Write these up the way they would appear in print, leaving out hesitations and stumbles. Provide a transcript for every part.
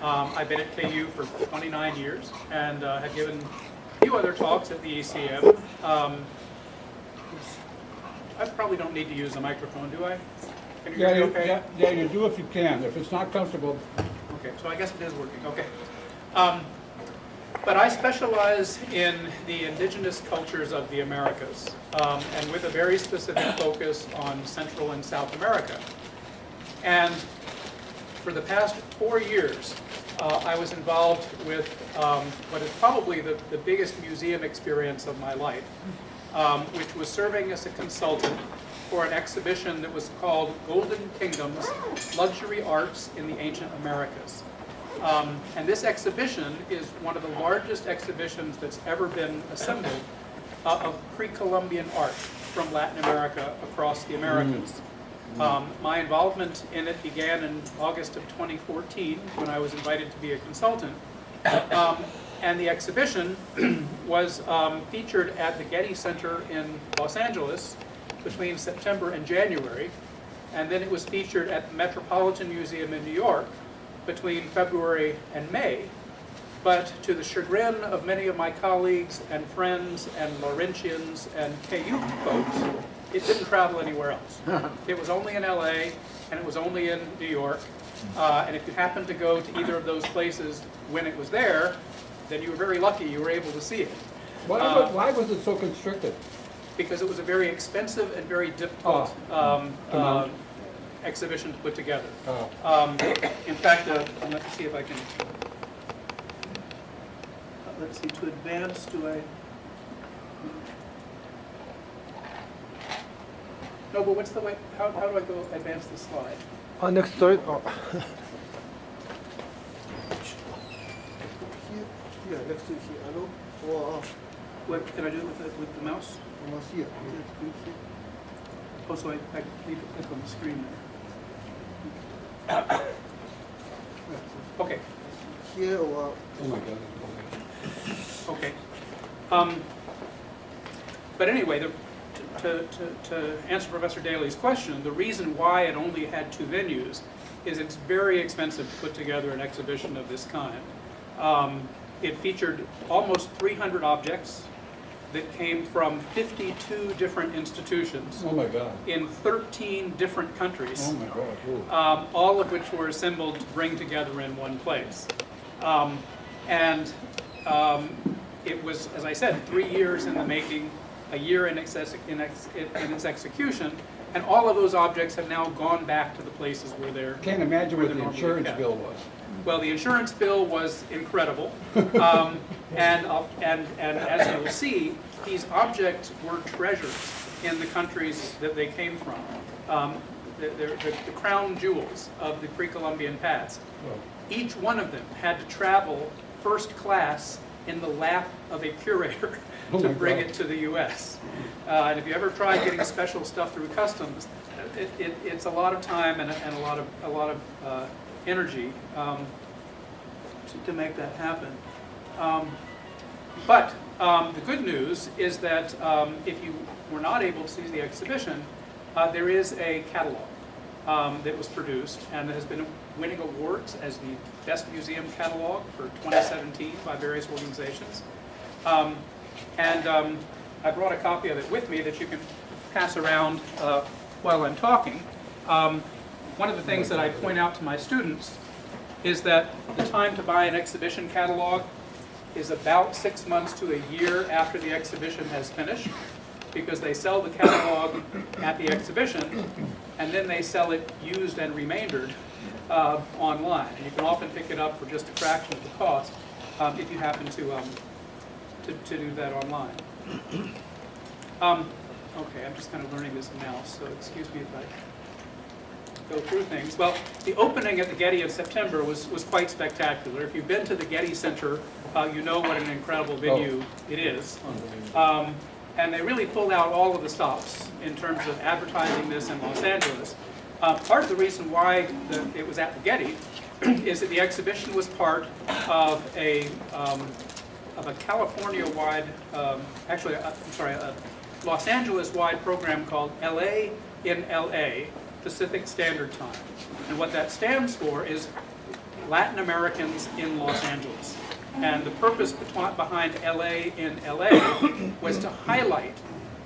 I've been at KU for 29 years and have given a few other talks at the ECM. I probably don't need to use a microphone, do I? Can you hear me okay? Yeah, you do if you can. If it's not comfortable. Okay, so I guess it is working. Okay. But I specialize in the indigenous cultures of the Americas, and with a very specific focus on Central and South America. And for the past 4 years, I was involved with what is probably the biggest museum experience of my life, which was serving as a consultant for an exhibition that was called Golden Kingdoms, Luxury Arts in the Ancient Americas. And this exhibition is one of the largest exhibitions that's ever been assembled of pre-Columbian art from Latin America across the Americas. My involvement in it began in August of 2014 when I was invited to be a consultant. And the exhibition was featured at the Getty Center in Los Angeles between September and January. And then it was featured at the Metropolitan Museum in New York between February and May. But to the chagrin of many of my colleagues and friends and Laurentians and KU folks, it didn't travel anywhere else. It was only in LA and it was only in New York. And if you happened to go to either of those places when it was there, then you were very lucky you were able to see it. Why was it so constricted? Because it was a very expensive and very difficult exhibition to put together. In fact, let's see if I can, let's see, to advance, do I? No, but what's the way, how do I go advance the slide? Next slide. Yeah, next to here. Hello? Or What, can I do it with the mouse? here. Oh, so I need to click on the screen there. Okay. Here or Oh my God. Okay. But anyway, to answer Professor Daly's question, the reason why it only had 2 venues is it's very expensive to put together an exhibition of this kind. It featured almost 300 objects that came from 52 different institutions Oh my God. in 13 different countries. Oh my God. Ooh. All of which were assembled to bring together in one place. It was, as I said, 3 years in the making, a year in its execution, and all of those objects have now gone back to the places where they're. Can't imagine what the normally insurance kept. bill was. Well, the insurance bill was incredible, and as you'll see, these objects were treasures in the countries that they came from. The crown jewels of the pre-Columbian past. Well, Each one of them had to travel first class in the lap of a curator Oh to my bring God. it to the U.S. And if you ever tried getting special stuff through customs, it's a lot of time and a lot of energy to make that happen. But the good news is that if you were not able to see the exhibition, there is a catalog that was produced and that has been winning awards as the best museum catalog for 2017 by various organizations. I brought a copy of it with me that you can pass around while I'm talking. One of the things that I point out to my students is that the time to buy an exhibition catalog is about 6 months to a year after the exhibition has finished, because they sell the catalog at the exhibition and then they sell it used and remaindered online. And you can often pick it up for just a fraction of the cost if you happen to do that online. Okay, I'm just kind of learning this now, so excuse me if I go through things. Well, the opening at the Getty in September was quite spectacular. If you've been to the Getty Center, you know what an incredible venue it is. And they really pulled out all of the stops in terms of advertising this in Los Angeles. Part of the reason why it was at the Getty is that the exhibition was part of a California-wide, a Los Angeles-wide program called LA in LA, Pacific Standard Time. And what that stands for is Latin Americans in Los Angeles. And the purpose behind LA in LA was to highlight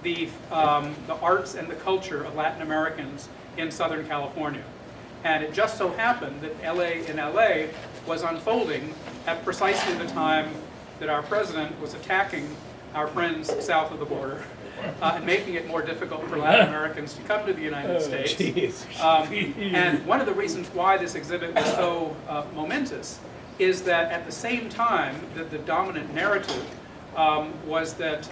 the arts and the culture of Latin Americans in Southern California. And it just so happened that LA in LA was unfolding at precisely the time that our president was attacking our friends south of the border and making it more difficult for Latin Americans to come to the United States. And one of the reasons why this exhibit was so momentous is that at the same time that the dominant narrative was that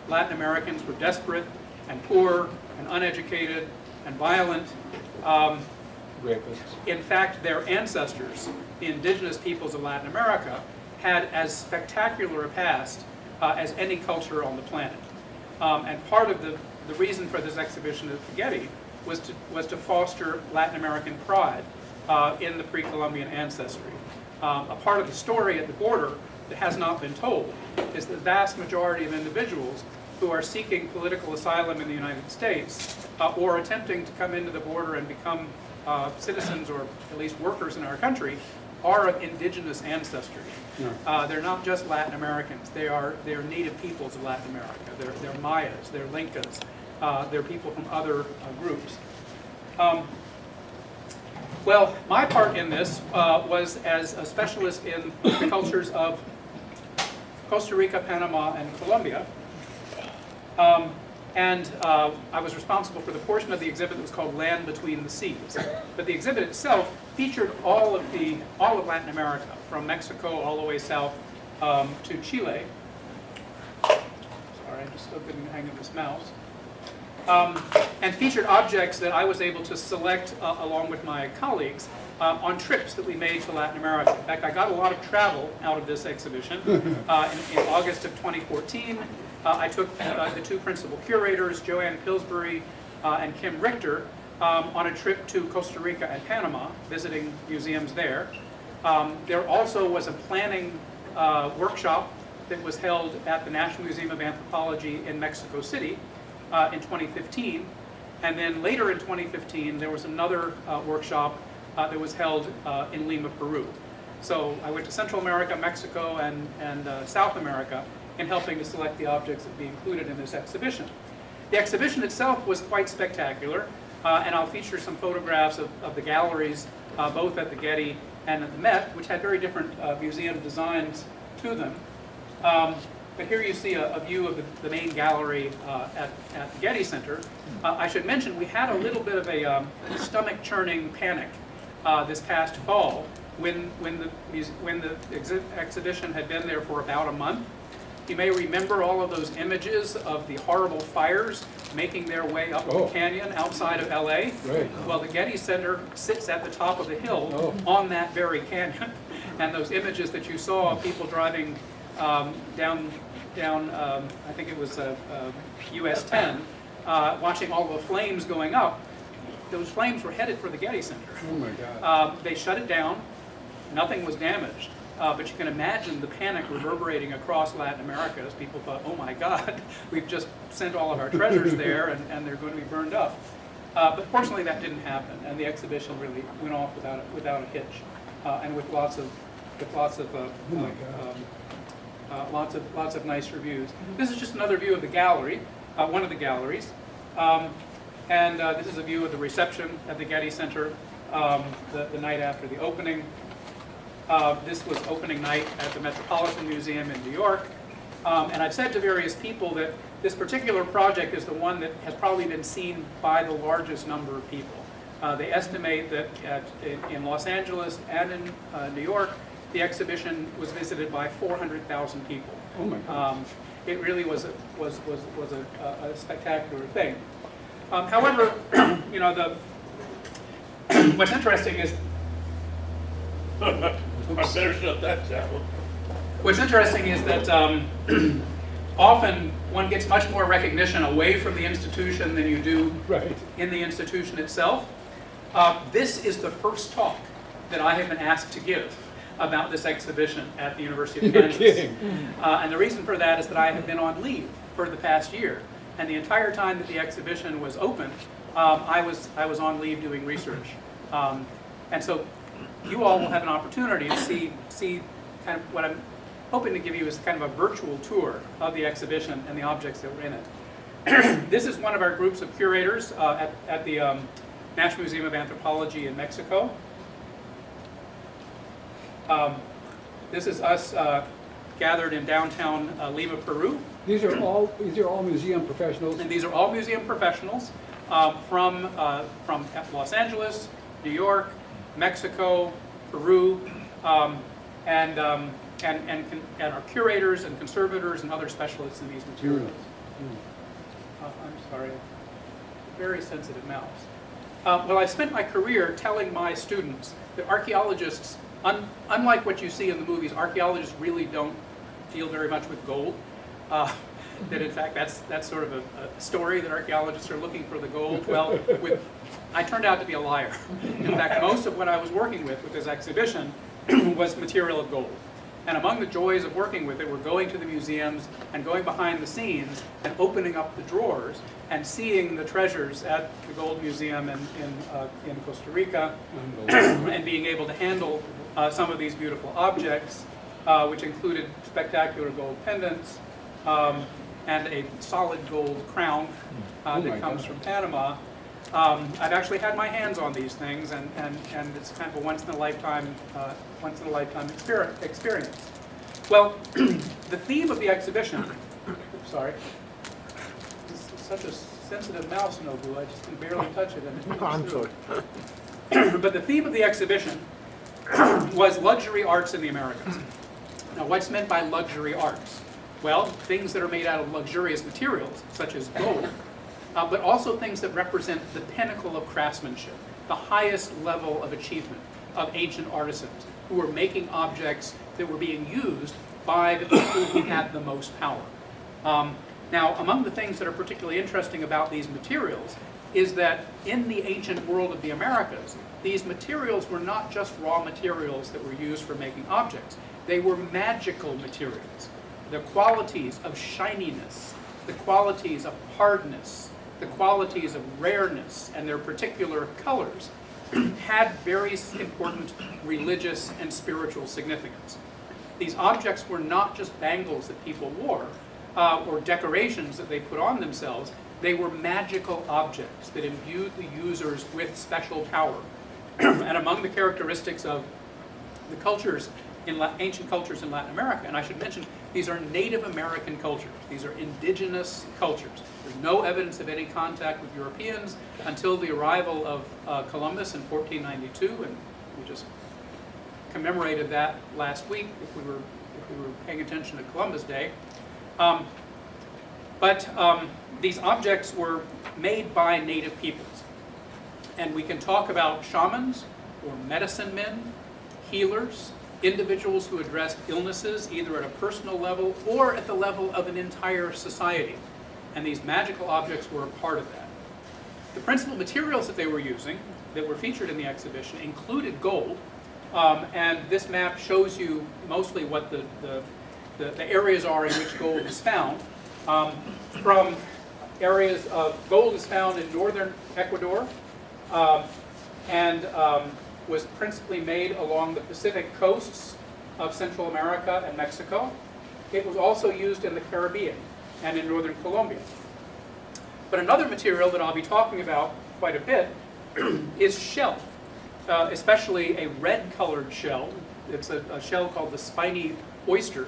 Latin Americans were desperate and poor and uneducated and violent. Rapists. In fact, their ancestors, the indigenous peoples of Latin America, had as spectacular a past as any culture on the planet. And part of the reason for this exhibition at the Getty was to foster Latin American pride in the pre-Columbian ancestry. A part of the story at the border that has not been told is the vast majority of individuals who are seeking political asylum in the United States or attempting to come into the border and become citizens or at least workers in our country are of indigenous ancestry. Yeah. They're not just Latin Americans. They're native peoples of Latin America. They're Mayas, they're Lincas, they're people from other groups. Well, my part in this was as a specialist in the cultures of Costa Rica, Panama, and Colombia. I was responsible for the portion of the exhibit that was called Land Between the Seas. But the exhibit itself featured all of Latin America, from Mexico all the way south to Chile. Sorry, I just still couldn't hang up this mouse. And featured objects that I was able to select along with my colleagues on trips that we made to Latin America. In fact, I got a lot of travel out of this exhibition. In August of 2014, I took the two principal curators, Joanne Pillsbury and Kim Richter, on a trip to Costa Rica and Panama, visiting museums there. There also was a planning workshop that was held at the National Museum of Anthropology in Mexico City in 2015. And then later in 2015, there was another workshop that was held in Lima, Peru. So I went to Central America, Mexico, and South America in helping to select the objects that would be included in this exhibition. The exhibition itself was quite spectacular, and I'll feature some photographs of the galleries, both at the Getty and at the Met, which had very different museum designs to them. But here you see a view of the main gallery at the Getty Center. I should mention we had a little bit of a stomach-churning panic this past fall when the exhibition had been there for about a month. You may remember all of those images of the horrible fires making their way up the canyon outside of LA. Right. Well, the Getty Center sits at the top of the hill on that very canyon. And those images that you saw of people driving down I think it was US 10, watching all the flames going up, those flames were headed for the Getty Center. Oh my God. They shut it down. Nothing was damaged. But you can imagine the panic reverberating across Latin America as people thought, oh my God, we've just sent all of our treasures there and they're going to be burned up. But fortunately that didn't happen, and the exhibition really went off without a hitch, and with lots of nice reviews. This is just another view of the gallery, one of the galleries. This is a view of the reception at the Getty Center the night after the opening. This was opening night at the Metropolitan Museum in New York. And I've said to various people that this particular project is the one that has probably been seen by the largest number of people. They estimate that in Los Angeles and in New York, the exhibition was visited by 400,000 people. Oh my God. It really was a spectacular thing. However, you know, what's interesting is I better shut that down. What's interesting is that often one gets much more recognition away from the institution than you do in the institution itself. This is the first talk that I have been asked to give about this exhibition at the University of Kansas. You're kidding. And the reason for that is that I have been on leave for the past year. And the entire time that the exhibition was open, I was on leave doing research. And so you all will have an opportunity to see kind of what I'm hoping to give you is kind of a virtual tour of the exhibition and the objects that were in it. This is one of our groups of curators at the National Museum of Anthropology in Mexico. This is us gathered in downtown Lima, Peru. These are all museum professionals. And these are all museum professionals from Los Angeles, New York, Mexico, Peru, and are curators and conservators and other specialists in these materials. I'm sorry, very sensitive mouse. Well, I spent my career telling my students that archaeologists, unlike what you see in the movies, archaeologists really don't deal very much with gold. That in fact that's sort of a story that archaeologists are looking for the gold. Well, I turned out to be a liar. In fact, most of what I was working with this exhibition was material of gold. And among the joys of working with it were going to the museums and going behind the scenes and opening up the drawers and seeing the treasures at the Gold Museum in Costa Rica and being able to handle some of these beautiful objects, which included spectacular gold pendants and a solid gold crown that comes from Panama. I've actually had my hands on these things, and it's kind of a once in a lifetime experience. Well, the theme of the exhibition. Oops, sorry, this is such a sensitive mouse, Nobu. I just can barely touch it. And I'm sorry. But the theme of the exhibition was luxury arts in the Americas. Now, what's meant by luxury arts? Well, things that are made out of luxurious materials, such as gold. But also things that represent the pinnacle of craftsmanship, the highest level of achievement of ancient artisans who were making objects that were being used by the people who had the most power. Now, among the things that are particularly interesting about these materials is that in the ancient world of the Americas, these materials were not just raw materials that were used for making objects. They were magical materials. The qualities of shininess, the qualities of hardness, the qualities of rareness and their particular colors had very important religious and spiritual significance. These objects were not just bangles that people wore or decorations that they put on themselves. They were magical objects that imbued the users with special power. And among the characteristics of the cultures, ancient cultures in Latin America, and I should mention, these are Native American cultures. These are indigenous cultures. There's no evidence of any contact with Europeans until the arrival of Columbus in 1492, and we just commemorated that last week if we were paying attention to Columbus Day. But these objects were made by native peoples. And we can talk about shamans or medicine men, healers, individuals who addressed illnesses either at a personal level or at the level of an entire society. And these magical objects were a part of that. The principal materials that they were using, that were featured in the exhibition, included gold. And this map shows you mostly what the areas are in which gold is found. From areas of gold is found in northern Ecuador and was principally made along the Pacific coasts of Central America and Mexico. It was also used in the Caribbean and in northern Colombia. But another material that I'll be talking about quite a bit is shell, especially a red-colored shell. It's a shell called the spiny oyster,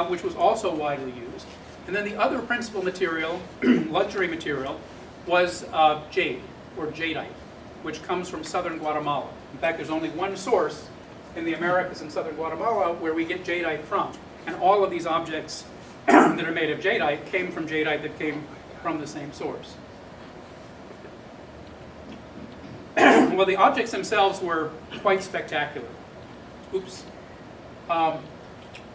which was also widely used. And then the other principal material, luxury material, was jade, or jadeite, which comes from southern Guatemala. In fact, there's only one source in the Americas in southern Guatemala where we get jadeite from. And all of these objects that are made of jadeite came from jadeite that came from the same source. Well, the objects themselves were quite spectacular. Oops.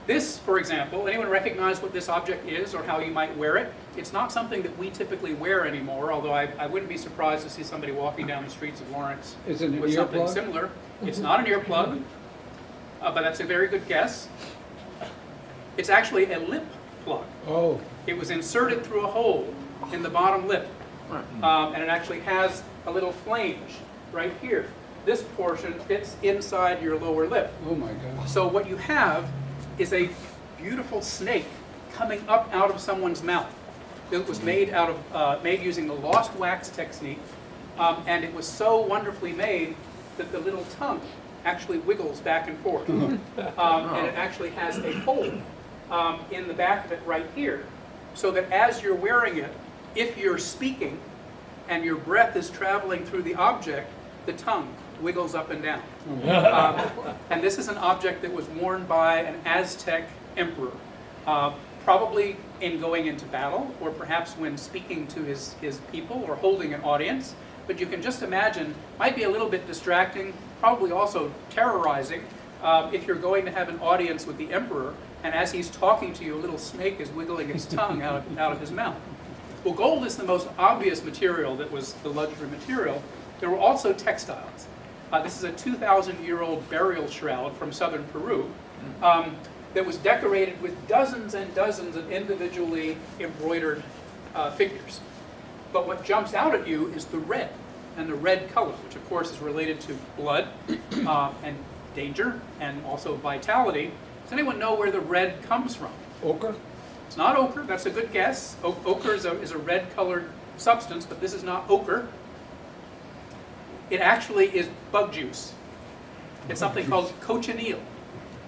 This, for example, anyone recognize what this object is or how you might wear it? It's not something that we typically wear anymore, although I wouldn't be surprised to see somebody walking down the streets of Lawrence Is it an with something earplug? similar. It's not an earplug, but that's a very good guess. It's actually a lip plug. Oh, It was inserted through a hole in the bottom lip, and it actually has a little flange right here this portion fits inside your lower lip. Oh my God. So what you have is a beautiful snake coming up out of someone's mouth. It was made made using the lost wax technique, and it was so wonderfully made that the little tongue actually wiggles back and forth, and it actually has a hole in the back of it right here, so that as you're wearing it, if you're speaking and your breath is traveling through the object, the tongue wiggles up and down. And this is an object that was worn by an Aztec emperor, probably in going into battle, or perhaps when speaking to his people or holding an audience. But you can just imagine, might be a little bit distracting, probably also terrorizing, if you're going to have an audience with the emperor, and as he's talking to you, a little snake is wiggling its tongue out of his mouth. Well, gold is the most obvious material that was the luxury material. There were also textiles. This is a 2,000-year-old burial shroud from southern Peru that was decorated with dozens and dozens of individually embroidered figures. But what jumps out at you is the red, and the red color, which of course is related to blood and danger and also vitality. Does anyone know where the red comes from? Ochre? It's not ochre, that's a good guess. Ochre is a red-colored substance, but this is not ochre. It actually is bug juice. It's something called cochineal.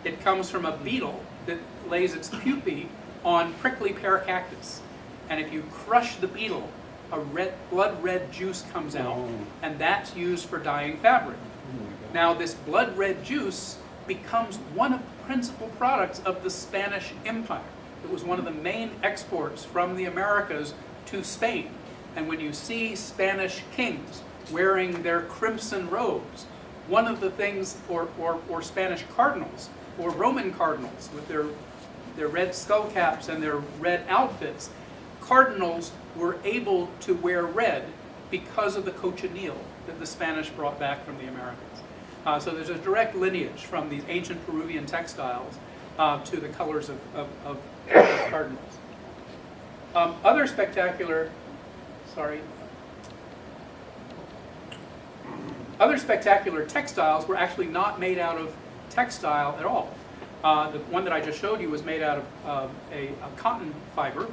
It comes from a beetle that lays its pupae on prickly pear cactus. And if you crush the beetle, a blood red juice comes out, and that's used for dyeing fabric. Now this blood red juice becomes one of the principal products of the Spanish Empire. It was one of the main exports from the Americas to Spain. And when you see Spanish kings wearing their crimson robes, one of the things, or Spanish cardinals, or Roman cardinals with their red skull caps and their red outfits, cardinals were able to wear red because of the cochineal that the Spanish brought back from the Americas. So there's a direct lineage from these ancient Peruvian textiles to the colors of cardinals. Other spectacular textiles were actually not made out of textile at all. The one that I just showed you was made out of a cotton fiber.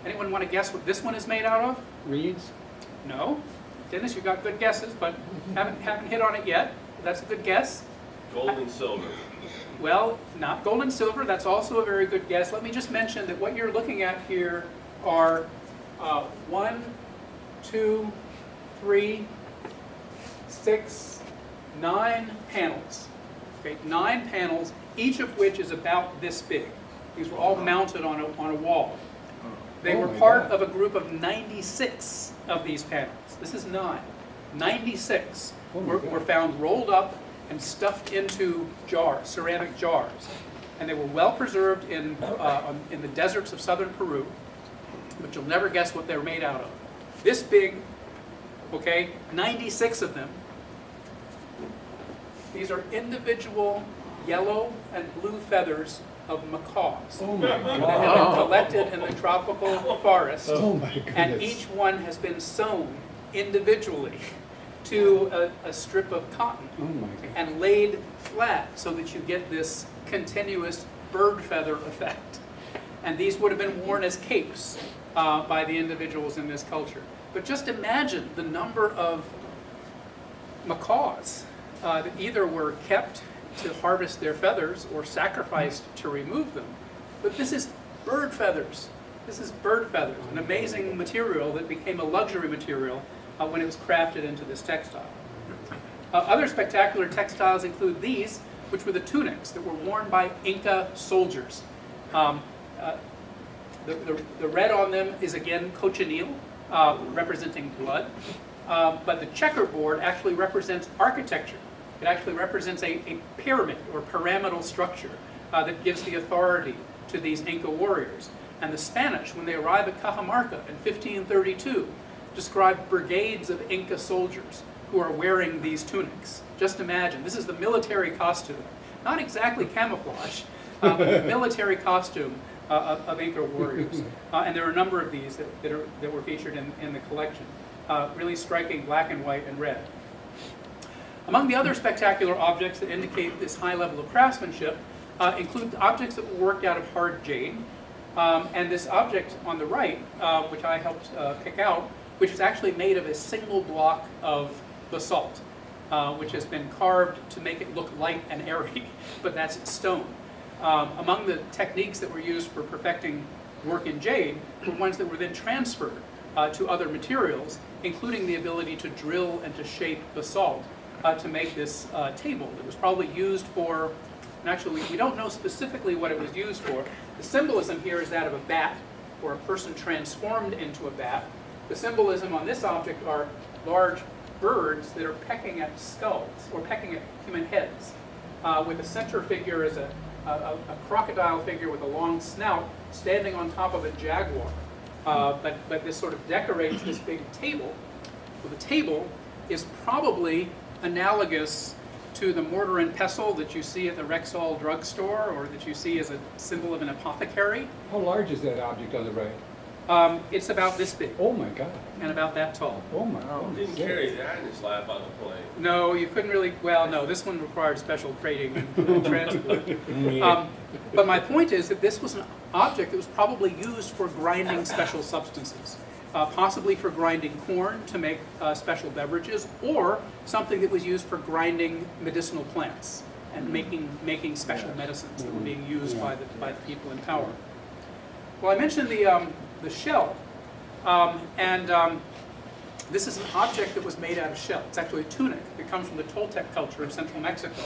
Anyone want to guess what this one is made out of? Reeds? No. Dennis, you got good guesses, but haven't hit on it yet. That's a good guess. Gold and silver. Well, not gold and silver. That's also a very good guess. Let me just mention that what you're looking at here are 1, 2, 3, 6, 9 panels. Okay, 9 panels, each of which is about this big. These were all mounted on a wall. They were part of a group of 96 of these panels. This is 9. 96 were found rolled up and stuffed into jars, ceramic jars. And they were well preserved in the deserts of southern Peru, but you'll never guess what they're made out of. This big, okay, 96 of them. These are individual yellow and blue feathers of macaws. Oh my That have God. been collected in the tropical forest. Oh my goodness. And each one has been sewn individually to a strip of cotton Oh my God. and laid flat so that you get this continuous bird feather effect. And these would have been worn as capes by the individuals in this culture. But just imagine the number of macaws that either were kept to harvest their feathers or sacrificed to remove them. But this is bird feathers. This is bird feathers, an amazing material that became a luxury material when it was crafted into this textile. Other spectacular textiles include these, which were the tunics that were worn by Inca soldiers. The red on them is again cochineal, representing blood, but the checkerboard actually represents architecture. It actually represents a pyramid or pyramidal structure that gives the authority to these Inca warriors. And the Spanish, when they arrive at Cajamarca in 1532, describe brigades of Inca soldiers who are wearing these tunics. Just imagine, this is the military costume. Not exactly camouflage, but the military costume of Inca warriors. And there are a number of these that were featured in the collection. Really striking black and white and red. Among the other spectacular objects that indicate this high level of craftsmanship include objects that were worked out of hard jade. And this object on the right, which I helped pick out, which is actually made of a single block of basalt, which has been carved to make it look light and airy, but that's stone. Among the techniques that were used for perfecting work in jade were ones that were then transferred to other materials, including the ability to drill and to shape basalt to make this table. It was probably used for, and actually we don't know specifically what it was used for. The symbolism here is that of a bat, or a person transformed into a bat. The symbolism on this object are large birds that are pecking at skulls, or pecking at human heads, with the center figure is a crocodile figure with a long snout standing on top of a jaguar. But this sort of decorates this big table. Well, the table is probably analogous to the mortar and pestle that you see at the Rexall drugstore, or that you see as a symbol of an apothecary. How large is that object on the right? It's about this big. Oh my God. And about that tall. Oh my Oh, God. didn't carry that in his lap on the plane. No, you couldn't really, well, no, this one required special crating and transport. But my point is that this was an object that was probably used for grinding special substances, possibly for grinding corn to make special beverages, or something that was used for grinding medicinal plants and making special medicines that were being used by the people in power. Well, I mentioned the shell, this is an object that was made out of shell. It's actually a tunic that comes from the Toltec culture of central Mexico.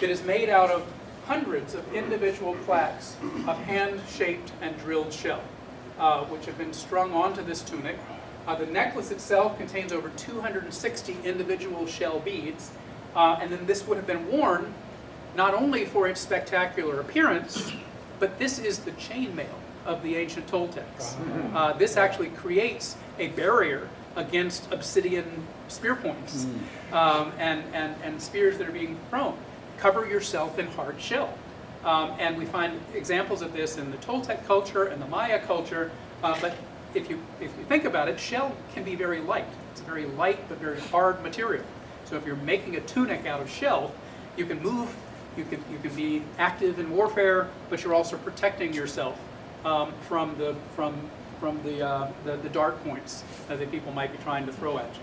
It is made out of hundreds of individual plaques of hand-shaped and drilled shell, which have been strung onto this tunic. The necklace itself contains over 260 individual shell beads, and then this would have been worn not only for its spectacular appearance, but this is the chainmail of the ancient Toltecs. This actually creates a barrier against obsidian spear points and spears that are being thrown. Cover yourself in hard shell. And we find examples of this in the Toltec culture and the Maya culture, but if you think about it, shell can be very light. It's a very light but very hard material. So if you're making a tunic out of shell, you can move, you can be active in warfare, but you're also protecting yourself from the dart points that people might be trying to throw at you.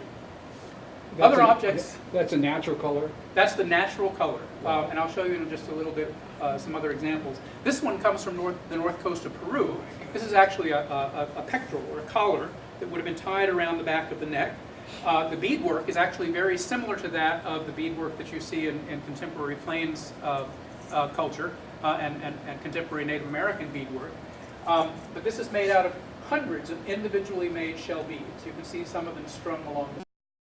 Other objects. That's a natural color? That's the natural color, and I'll show you in just a little bit some other examples. This one comes from the north coast of Peru. This is actually a pectoral, or a collar, that would have been tied around the back of the neck. The beadwork is actually very similar to that of the beadwork that you see in contemporary Plains culture and contemporary Native American beadwork. But this is made out of hundreds of individually made shell beads. You can see some of them strung along the